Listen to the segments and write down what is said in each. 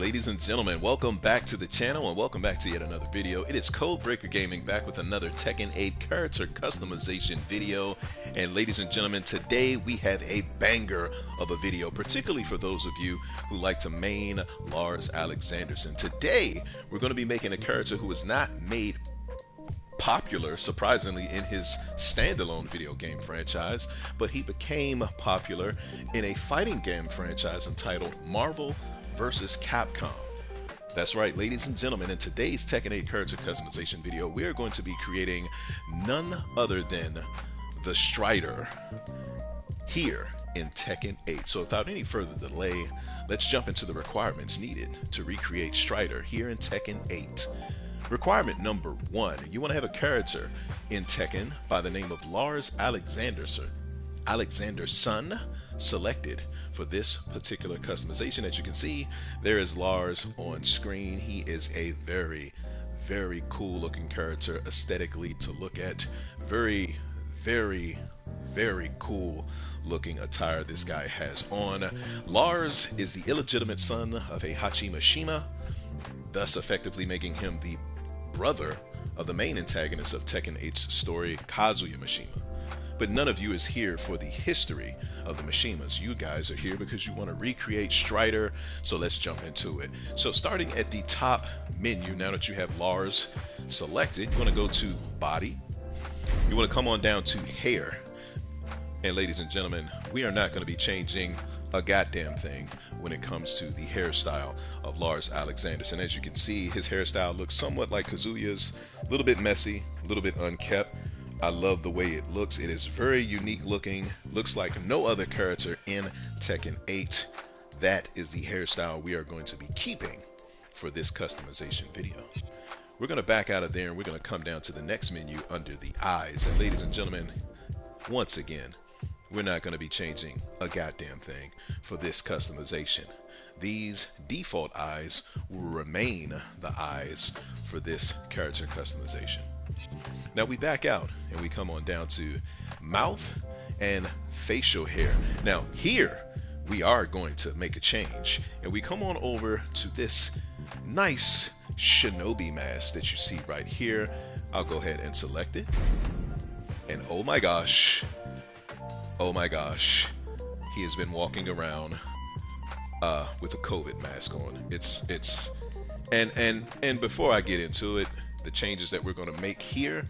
ladies and gentlemen, welcome back to the channel and welcome back to yet another video. It is Codebreaker Gaming back with another Tekken 8 character customization video. And ladies and gentlemen, today we have a banger of a video, particularly for those of you who like to main Lars Alexanderson. Today we're going to be making a character who was not made popular, surprisingly, in his standalone video game franchise, but he became popular in a fighting game franchise entitled Marvel vs. Capcom. That's right, ladies and gentlemen, in today's Tekken 8 character customization video, we are going to be creating none other than the Strider here in Tekken 8. So without any further delay, let's jump into the requirements needed to recreate Strider here in Tekken 8. Requirement number 1, you want to have a character in Tekken by the name of Lars Alexanderson selected for this particular customization. As you can see, there is Lars on screen. He is a very cool looking character aesthetically to look at. Very cool looking attire this guy has on. Lars is the illegitimate son of a Kazuya Mishima, thus effectively making him the brother of the main antagonist of Tekken 8's story, Kazuya Mishima. But none of you is here for the history of the Mishimas. You guys are here because you want to recreate Strider, so let's jump into it. So starting at the top menu, now that you have Lars selected, you want to go to Body. You want to come on down to Hair. And ladies and gentlemen, we are not going to be changing a goddamn thing when it comes to the hairstyle of Lars Alexanderson. As you can see, his hairstyle looks somewhat like Kazuya's, a little bit messy, a little bit unkept. I love the way it looks. It is very unique looking, looks like no other character in Tekken 8. That is the hairstyle we are going to be keeping for this customization video. We're going to back out of there and we're going to come down to the next menu under the eyes. And ladies and gentlemen, once again, we're not going to be changing a goddamn thing for this customization. These default eyes will remain the eyes for this character customization. Now we back out and we come on down to mouth and facial hair. Now here we are going to make a change and we come on over to this nice shinobi mask that you see right here. I'll go ahead and select it, and oh my gosh, he has been walking around with a COVID mask on. And before I get into it, the changes that we're going to make here,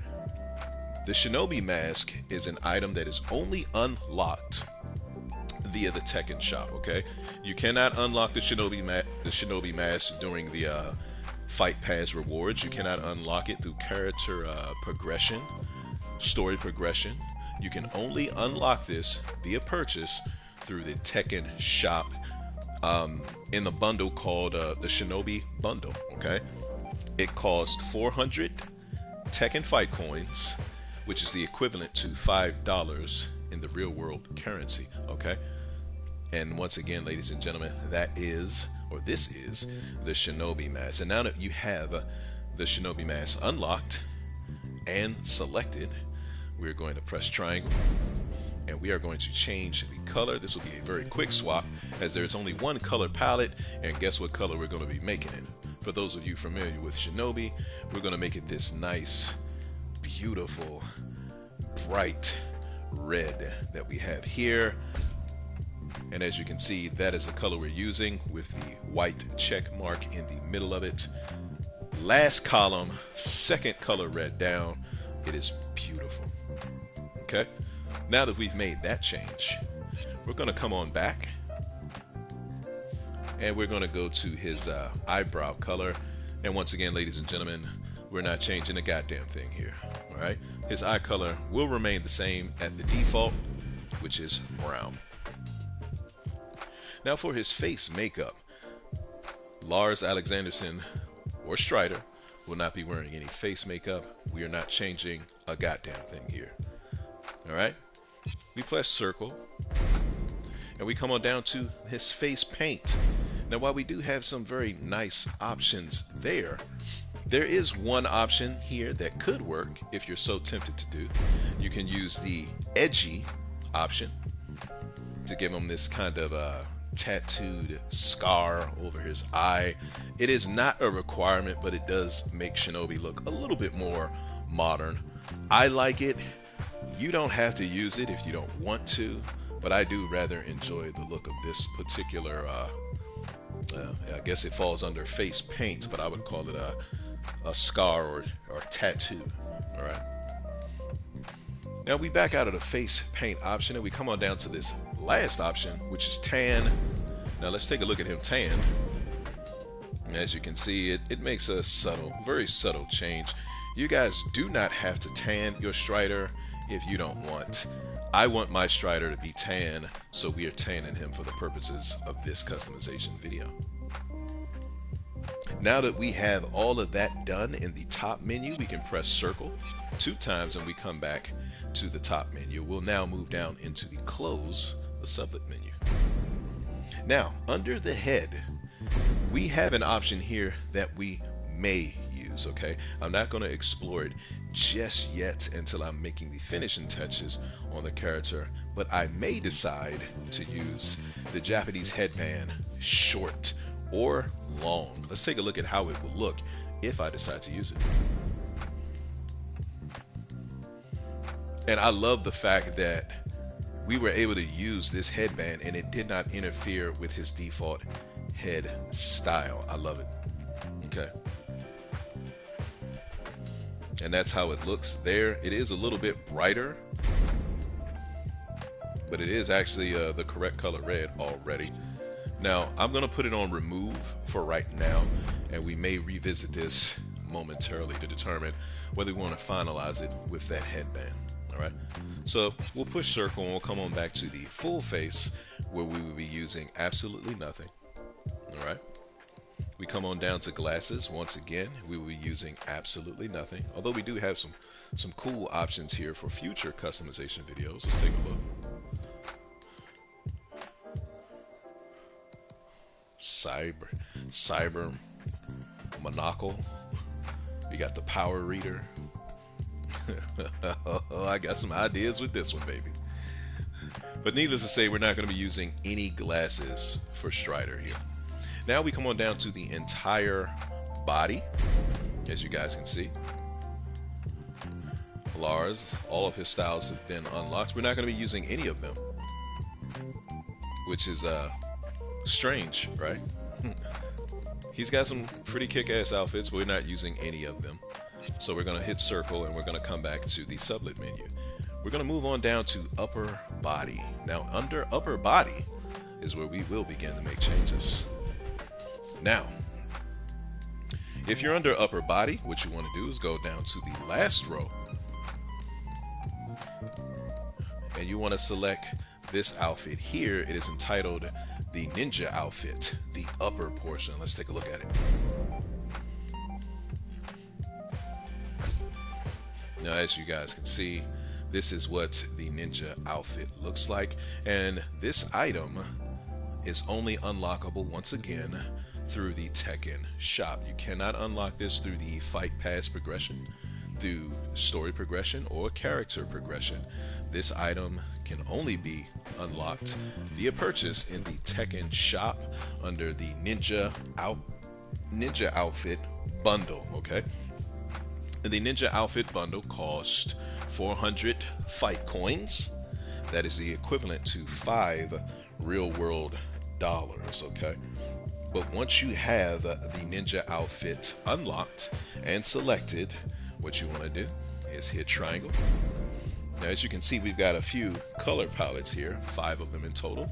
the shinobi mask is an item that is only unlocked via the Tekken shop. Okay, you cannot unlock the shinobi mask during the Fight Pass rewards. You cannot unlock it through character progression, story progression. You can only unlock this via purchase through the Tekken shop in the bundle called the Shinobi Bundle. Okay, it costs 400 Tekken Fight Coins, which is the equivalent to $5 in the real world currency. Okay, and once again, ladies and gentlemen, this is the Shinobi mask. And now that you have the Shinobi mask unlocked and selected, we're going to press triangle and we are going to change the color. This will be a very quick swap as there's only one color palette, and guess what color we're going to be making it. For those of you familiar with Shinobi, we're going to make it this nice, beautiful, bright red that we have here. And as you can see, that is the color we're using with the white check mark in the middle of it. Last column, second color red down. It is beautiful. Okay, now that we've made that change, we're going to come on back and we're going to go to his eyebrow color. And once again, ladies and gentlemen, we're not changing a goddamn thing here. All right, his eye color will remain the same at the default, which is brown. Now for his face makeup, Lars Alexanderson or Strider will not be wearing any face makeup. We are not changing a goddamn thing here. Alright, we press circle and we come on down to his face paint. Now while we do have some very nice options there is one option here that could work if you're so tempted to do. You can use the edgy option to give him this kind of tattooed scar over his eye. It is not a requirement, but it does make Shinobi look a little bit more modern. I like it. You don't have to use it if you don't want to, but I do rather enjoy the look of this particular, I guess it falls under face paint, but I would call it a scar or tattoo. All right. Now we back out of the face paint option and we come on down to this last option, which is tan. Now let's take a look at him tan. As you can see, it makes a very subtle change. You guys do not have to tan your Strider if you don't want. I want my Strider to be tan, so we are tanning him for the purposes of this customization video. Now that we have all of that done in the top menu, we can press circle 2 times and we come back to the top menu. We'll now move down into the close, the sublet menu. Now, under the head, we have an option here that we may use, okay? I'm not going to explore it just yet until I'm making the finishing touches on the character, but I may decide to use the Japanese headband short or long. Let's take a look at how it will look if I decide to use it. And I love the fact that we were able to use this headband and it did not interfere with his default head style. I love it. Okay. And that's how it looks there. It is a little bit brighter, but it is actually the correct color red already. Now I'm going to put it on remove for right now, and we may revisit this momentarily to determine whether we want to finalize it with that headband. Alright, so we'll push circle and we'll come on back to the full face where we will be using absolutely nothing. Alright, we come on down to glasses. Once again, we will be using absolutely nothing, although we do have some cool options here for future customization videos. Let's take a look. Cyber monocle. We got the power reader. I got some ideas with this one, baby. But needless to say, we're not going to be using any glasses for Strider here. Now we come on down to the entire body, as you guys can see. Lars, all of his styles have been unlocked. We're not going to be using any of them, which is strange, right? He's got some pretty kick-ass outfits, but we're not using any of them. So we're going to hit circle and we're going to come back to the sublet menu. We're going to move on down to upper body. Now under upper body is where we will begin to make changes. Now, if you're under upper body, what you want to do is go down to the last row. And you want to select this outfit here. It is entitled the ninja outfit, the upper portion. Let's take a look at it. Now, as you guys can see, this is what the ninja outfit looks like, and this item is only unlockable once again through the Tekken shop. You cannot unlock this through the fight pass progression, through story progression, or character progression. This item can only be unlocked via purchase in the Tekken shop under the ninja outfit bundle. Okay. The ninja outfit bundle costs 400 fight coins. That is the equivalent to 5 real world dollars. Okay, but once you have the ninja outfit unlocked and selected, what you want to do is hit triangle. Now, as you can see, we've got a few color palettes here, 5 of them in total.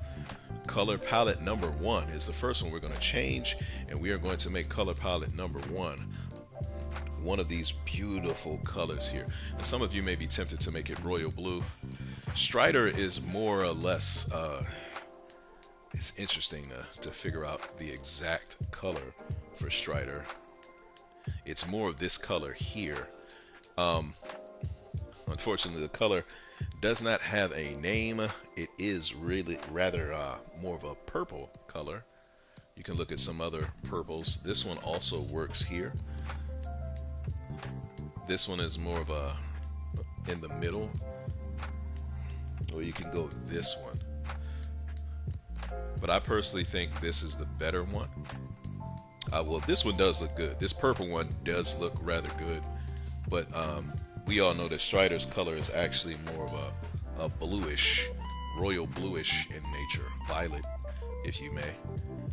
Color palette number 1 is the first one we're going to change, and we are going to make color palette number 1 of these beautiful colors here. And some of you may be tempted to make it royal blue. Strider is more or less, it's interesting to figure out the exact color for Strider. It's more of this color here. Unfortunately, the color does not have a name. It is really rather more of a purple color. You can look at some other purples. This one also works here. This one is more of a in the middle, or you can go with this one. but I personally think this is the better one. Well, this one does look good. This purple one does look rather good, but we all know that Strider's color is actually more of a bluish, royal bluish in nature, violet, if you may.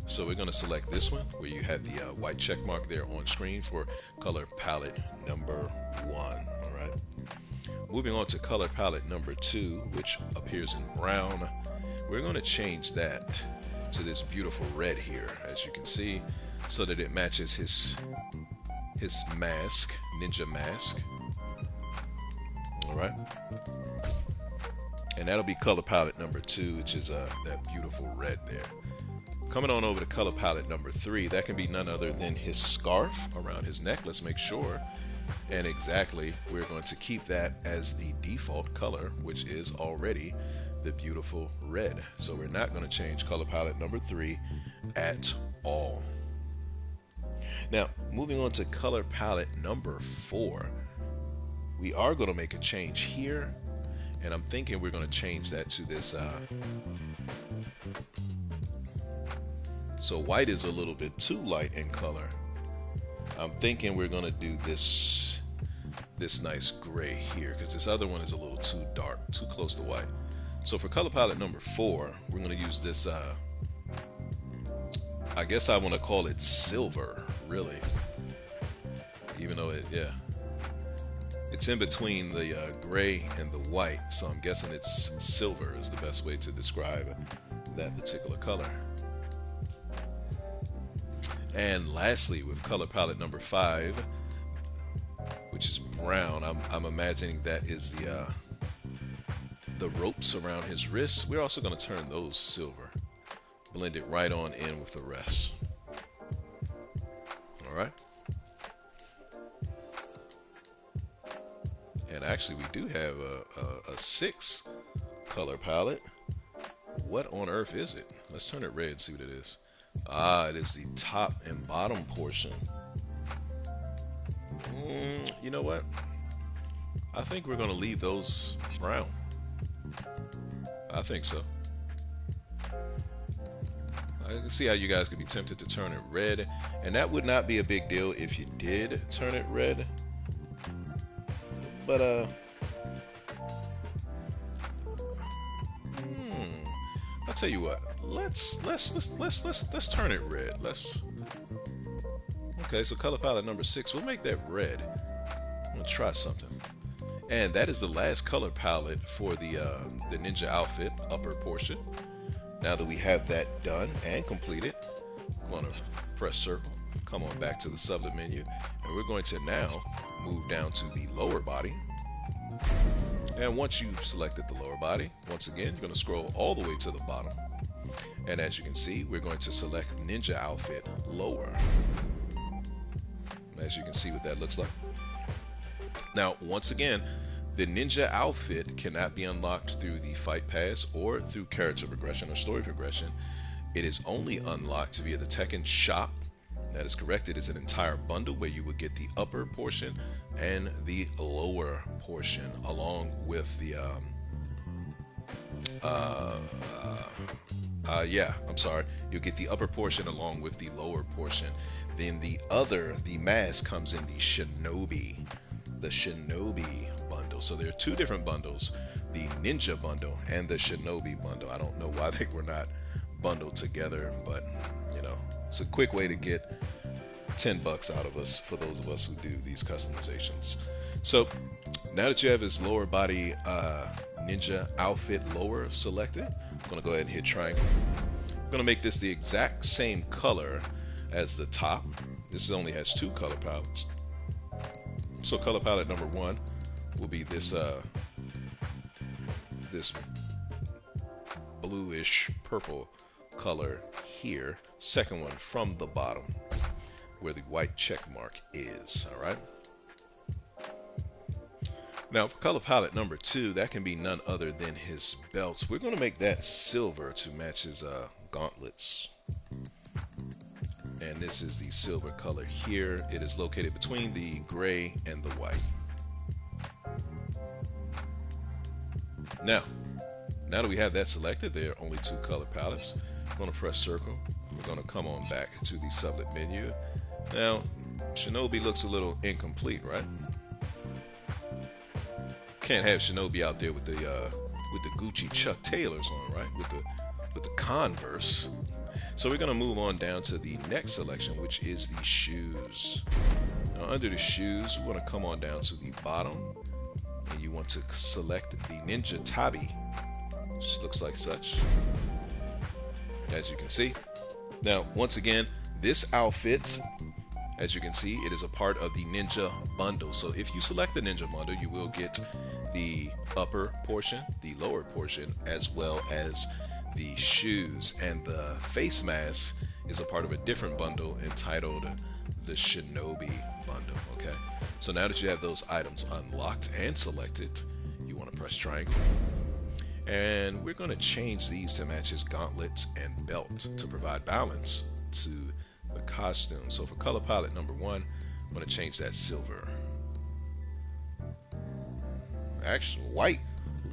So we're going to select this one where you have the white check mark there on screen for color palette number 1. All right. Moving on to color palette number 2, which appears in brown. We're going to change that to this beautiful red here, as you can see, so that it matches his mask, ninja mask. All right. And that'll be color palette number 2, which is that beautiful red there. Coming on over to color palette number 3, that can be none other than his scarf around his neck. Let's make sure. And exactly, we're going to keep that as the default color, which is already the beautiful red. So we're not going to change color palette number 3 at all. Now, moving on to color palette number 4, we are going to make a change here. And I'm thinking we're going to change that to this. So white is a little bit too light in color. I'm thinking we're going to do this nice gray here, because this other one is a little too dark, too close to white. So for color palette number 4, we're going to use this, I guess I want to call it silver, really. Even though it's in between the gray and the white, so I'm guessing it's silver is the best way to describe that particular color. And lastly, with color palette number 5, which is brown, I'm imagining that is the ropes around his wrists. We're also going to turn those silver, blend it right on in with the rest. All right. And actually, we do have a 6 color palette. What on earth is it? Let's turn it red and see what it is. It is the top and bottom portion. You know what? I think we're going to leave those brown. I think so. I can see how you guys could be tempted to turn it red, and that would not be a big deal if you did turn it red. But I'll tell you what. Let's turn it red. Okay, so color palette number 6, we'll make that red. I'm gonna try something. And that is the last color palette for the ninja outfit upper portion. Now that we have that done and completed, I'm gonna press circle, come on back to the sublet menu, and we're going to now move down to the lower body. And once you've selected the lower body, once again, you're going to scroll all the way to the bottom. And as you can see, we're going to select ninja outfit lower. As you can see what that looks like. Now, once again, the ninja outfit cannot be unlocked through the fight pass or through character progression or story progression. It is only unlocked via the Tekken shop. That is correct. It is an entire bundle where you would get the upper portion and the lower portion along with the you'll get the upper portion along with the lower portion. Then the mask comes in the shinobi bundle. So there are 2 different bundles, the ninja bundle and the shinobi bundle. I don't know why they were not bundled together, but you know, it's a quick way to get $10 out of us for those of us who do these customizations. So now that you have his lower body ninja outfit lower selected, I'm going to go ahead and hit triangle. I'm going to make this the exact same color as the top. This only has 2 color palettes. So color palette number 1 will be this this bluish purple color here. Second one from the bottom where the white check mark is. All right. Now for color palette number 2, that can be none other than his belts. We're going to make that silver to match his gauntlets. And this is the silver color here. It is located between the gray and the white. Now that we have that selected, there are only 2 color palettes. I'm going to press circle. We're going to come on back to the sublet menu. Now, Shinobi looks a little incomplete, right? Can't have Shinobi out there with the Gucci Chuck Taylors on, right? With the Converse. So we're going to move on down to the next selection, which is the shoes. Now, under the shoes, we want to come on down to the bottom, and you want to select the Ninja Tabi, which looks like such, as you can see. Now, once again, this outfit, as you can see, it is a part of the Ninja Bundle. So if you select the Ninja Bundle, you will get the upper portion, the lower portion, as well as the shoes, and the face mask is a part of a different bundle entitled the Shinobi Bundle. Okay, so now that you have those items unlocked and selected, you want to press triangle, and we're going to change these to match his gauntlets and belt to provide balance to the costume. So for color palette number 1, I'm going to change that silver. Actually,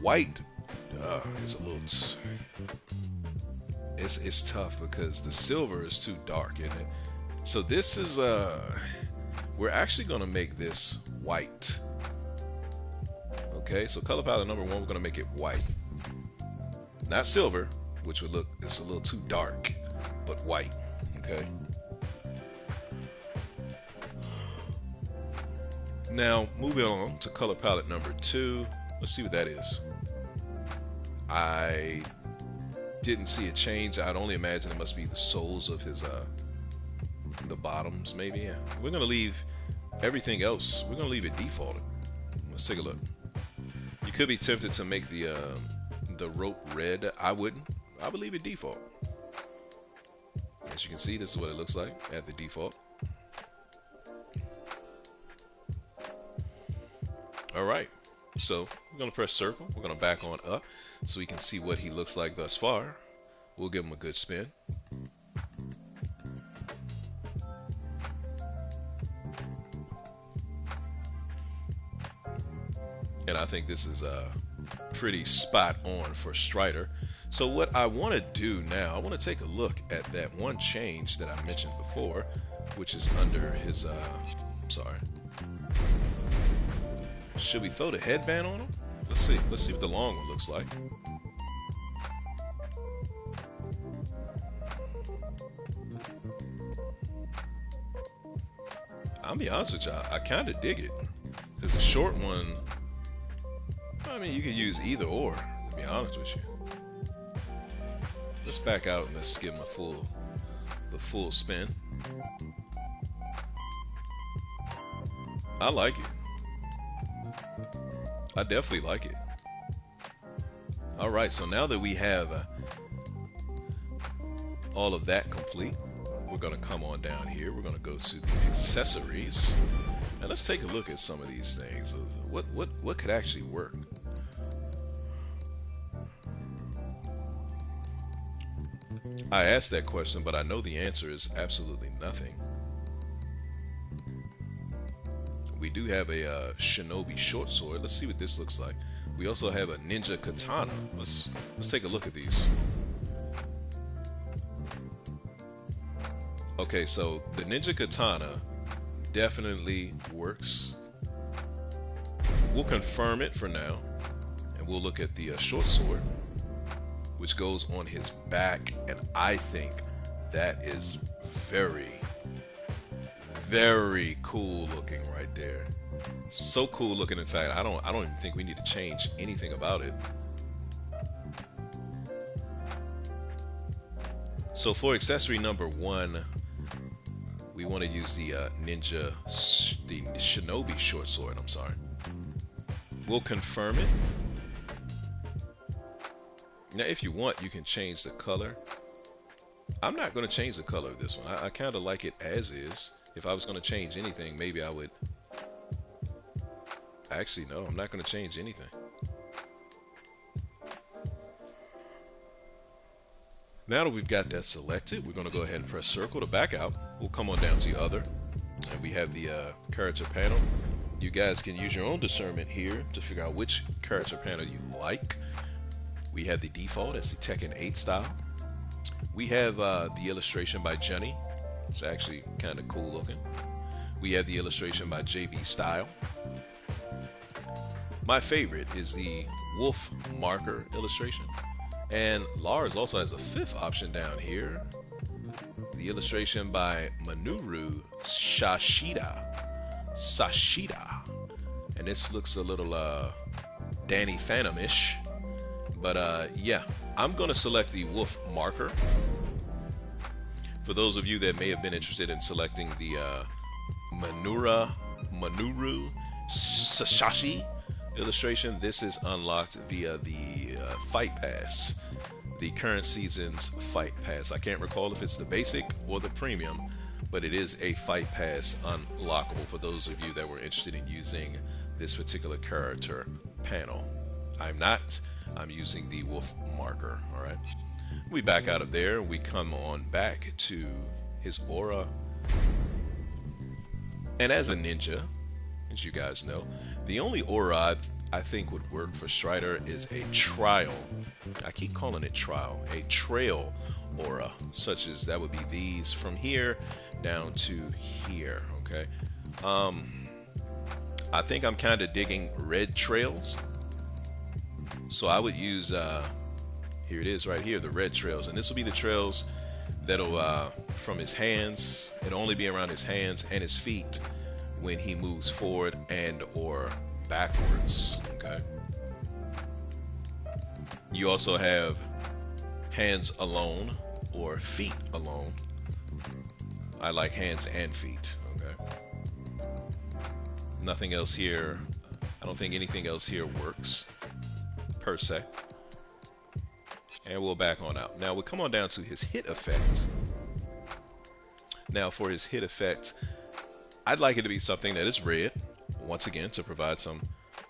white is a little it's tough because the silver is too dark, isn't it? So this is we're actually going to make this white. Okay, so color palette number 1, we're going to make it white, not silver, which would look, it's a little too dark, but white. Okay, now moving on to color palette number 2, let's see what that is. I didn't see a change. I'd only imagine it must be the soles of his the bottoms, maybe. Yeah. We're gonna leave everything else, we're gonna leave it defaulted. Let's take a look. You could be tempted to make the rope red. I wouldn't. I would leave it default. As you can see, this is what it looks like at the default. Alright, so we're going to press circle. We're going to back on up so we can see what he looks like thus far. We'll give him a good spin. And I think this is pretty spot on for Strider. So what I want to do now, I want to take a look at that one change that I mentioned before, which is under his, sorry. Should we throw the headband on him? Let's see. Let's see what the long one looks like. I'll be honest with y'all, I kind of dig it. Because the short one, I mean, you can use either or, to be honest with you. Let's back out and let's give him the full spin. I like it. I definitely like it. Alright, so now that we have all of that complete, we're going to come on down here. We're going to go to the accessories. And let's take a look at some of these things. What could actually work? I asked that question, but I know the answer is absolutely nothing. We do have a shinobi short sword. Let's see what this looks like. We also have a ninja katana. Let's take a look at these. Okay, so the ninja katana definitely works. We'll confirm it for now, and we'll look at the short sword, which goes on his back, and I think that is very, very cool looking right there. So cool looking. In fact, I don't even think we need to change anything about it. So for accessory number 1, we want to use the the shinobi short sword. I'm sorry. We'll confirm it. Now, if you want, you can change the color. I'm not going to change the color of this one. I kind of like it as is. If I was going to change anything, maybe I would. Actually, no, I'm not going to change anything. Now that we've got that selected, we're going to go ahead and press circle to back out. We'll come on down to other, and we have the character panel. You guys can use your own discernment here to figure out which character panel you like. We have the default, that's the Tekken 8 style. We have the illustration by Jenny. It's actually kind of cool looking. We have the illustration by JB Style. My favorite is the wolf marker illustration. And Lars also has a fifth option down here. The illustration by Minoru Sashida. And this looks a little Danny Phantom-ish. But yeah, I'm going to select the wolf marker. For those of you that may have been interested in selecting the Minoru Sasashi illustration, this is unlocked via the Fight Pass, the current season's Fight Pass. I can't recall if it's the basic or the premium, but it is a Fight Pass unlockable for those of you that were interested in using this particular character panel. I'm not. I'm using the wolf marker. All right. We back out of there. We come on back to his aura. And as a ninja, as you guys know, the only aura I think would work for Strider is a trial. I keep calling it trial. A trail aura, such as that would be these from here down to here. Okay. I think I'm kind of digging red trails. So I would use, here it is right here, the red trails. And this will be the trails that'll, from his hands, it'll only be around his hands and his feet when he moves forward and or backwards, okay? You also have hands alone or feet alone. I like hands and feet, okay? Nothing else here. I don't think anything else here works per se. And we'll back on out. Now we'll come on down to his hit effect. Now for his hit effect, I'd like it to be something that is red, once again, to provide some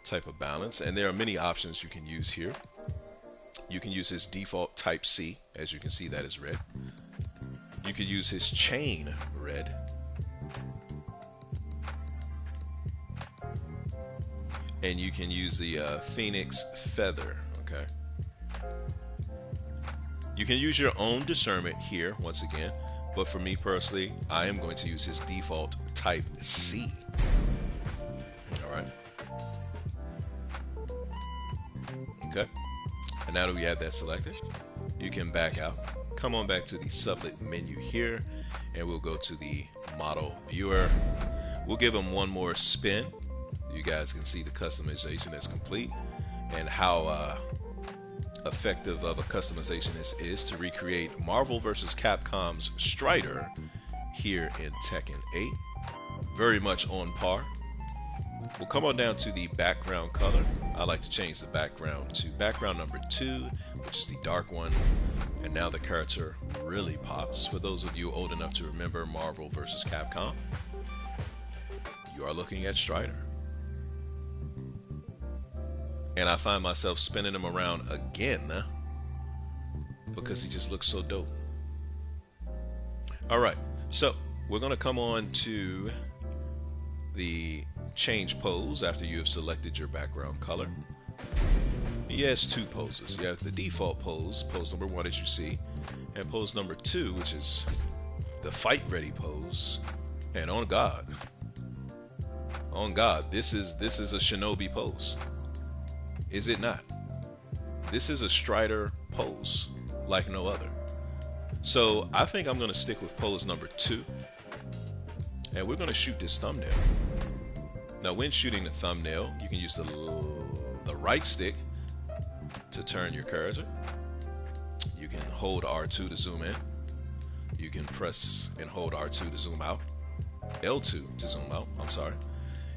type of balance. And there are many options you can use here. You can use his default type C, as you can see that is red. You could use his chain red. And you can use the Phoenix Feather, okay? You can use your own discernment here, once again, but for me personally, I am going to use his default type C. Alright. Okay. And now that we have that selected, you can back out. Come on back to the sublet menu here, and we'll go to the model viewer. We'll give him one more spin. You guys can see the customization that's complete and how effective of a customization this is to recreate Marvel vs. Capcom's Strider here in Tekken 8. Very much on par. We'll come on down to the background color. I like to change the background to background number 2, which is the dark one. And now the character really pops. For those of you old enough to remember Marvel vs. Capcom, you are looking at Strider. And I find myself spinning him around again because he just looks so dope. Alright, so we're going to come on to the change pose after you have selected your background color. He has two poses. You have the default pose, pose number 1 as you see, and pose number 2, which is the fight ready pose. And on God, this is a shinobi pose. Is it not? This is a Strider pose like no other. So I think I'm going to stick with pose number 2, and we're going to shoot this thumbnail. Now when shooting the thumbnail, you can use the right stick to turn your cursor. You can hold R2 to zoom in. You can press and hold R2 to zoom out. L2 to zoom out, I'm sorry.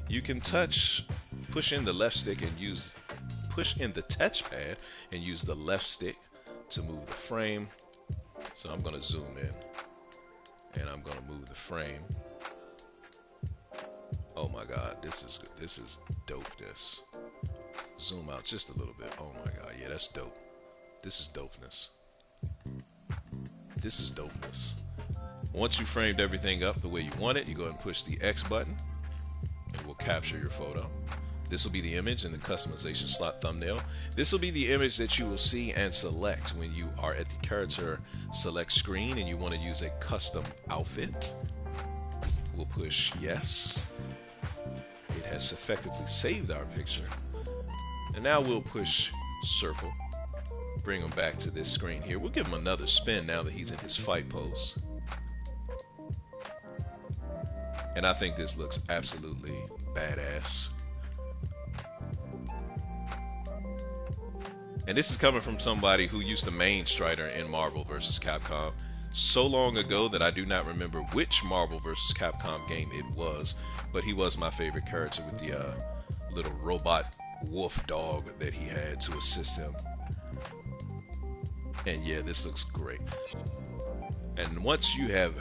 You can push in the left stick and push in the touchpad and use the left stick to move the frame. So I'm going to zoom in and I'm going to move the frame. Oh my God, this is dope. This zoom out just a little bit. Oh my God, yeah, that's dope. This is dopeness. This is dopeness. Once you framed everything up the way you want it, you go ahead and push the X button and we'll capture your photo. This will be the image in the customization slot thumbnail. This will be the image that you will see and select when you are at the character select screen and you want to use a custom outfit. We'll push yes. It has effectively saved our picture. And now we'll push circle. Bring him back to this screen here. We'll give him another spin now that he's in his fight pose. And I think this looks absolutely badass. And this is coming from somebody who used to main Strider in Marvel vs. Capcom so long ago that I do not remember which Marvel vs. Capcom game it was, but he was my favorite character with the little robot wolf dog that he had to assist him. And yeah, this looks great. And once you have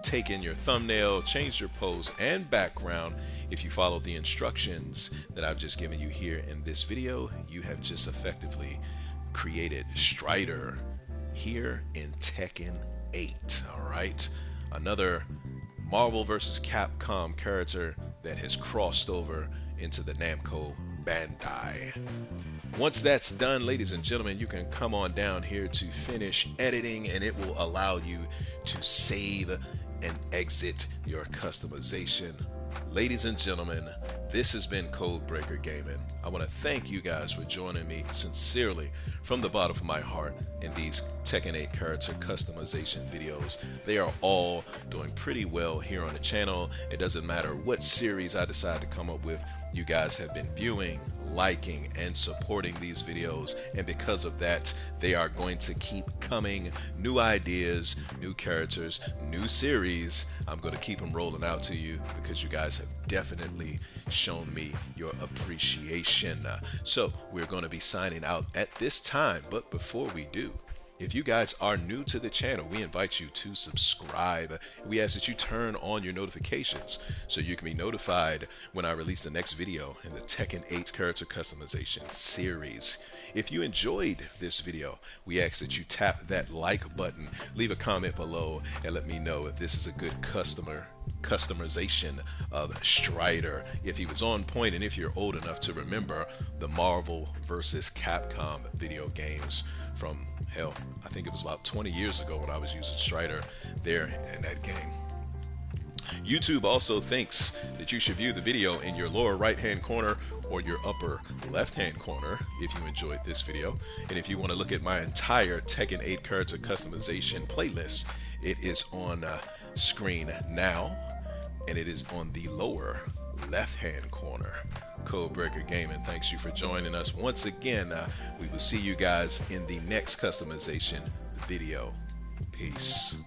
taken your thumbnail, changed your pose and background, if you follow the instructions that I've just given you here in this video, you have just effectively created Strider here in Tekken 8. Alright, another Marvel vs. Capcom character that has crossed over into the Namco Bandai. Once that's done, ladies and gentlemen, you can come on down here to finish editing, and it will allow you to save and exit your customization. Ladies and gentlemen, this has been Codebreaker Gaming. I want to thank you guys for joining me sincerely from the bottom of my heart in these Tekken 8 character customization videos. They are all doing pretty well here on the channel. It doesn't matter what series I decide to come up with. You guys have been viewing, liking, and supporting these videos, and because of that, they are going to keep coming. New ideas, new characters, new series. I'm going to keep them rolling out to you because you guys have definitely shown me your appreciation. So we're going to be signing out at this time, but before we do, if you guys are new to the channel, we invite you to subscribe. We ask that you turn on your notifications so you can be notified when I release the next video in the Tekken 8 character customization series. If you enjoyed this video, we ask that you tap that like button, leave a comment below, and let me know if this is a good customization of Strider, if he was on point, and if you're old enough to remember the Marvel vs. Capcom video games from, hell, I think it was about 20 years ago when I was using Strider there in that game. YouTube also thinks that you should view the video in your lower right hand corner or your upper left hand corner if you enjoyed this video. And if you want to look at my entire Tekken 8 character customization playlist, it is on screen now, and it is on the lower left hand corner. Codebreaker Gaming thanks you for joining us once again. We will see you guys in the next customization video. Peace.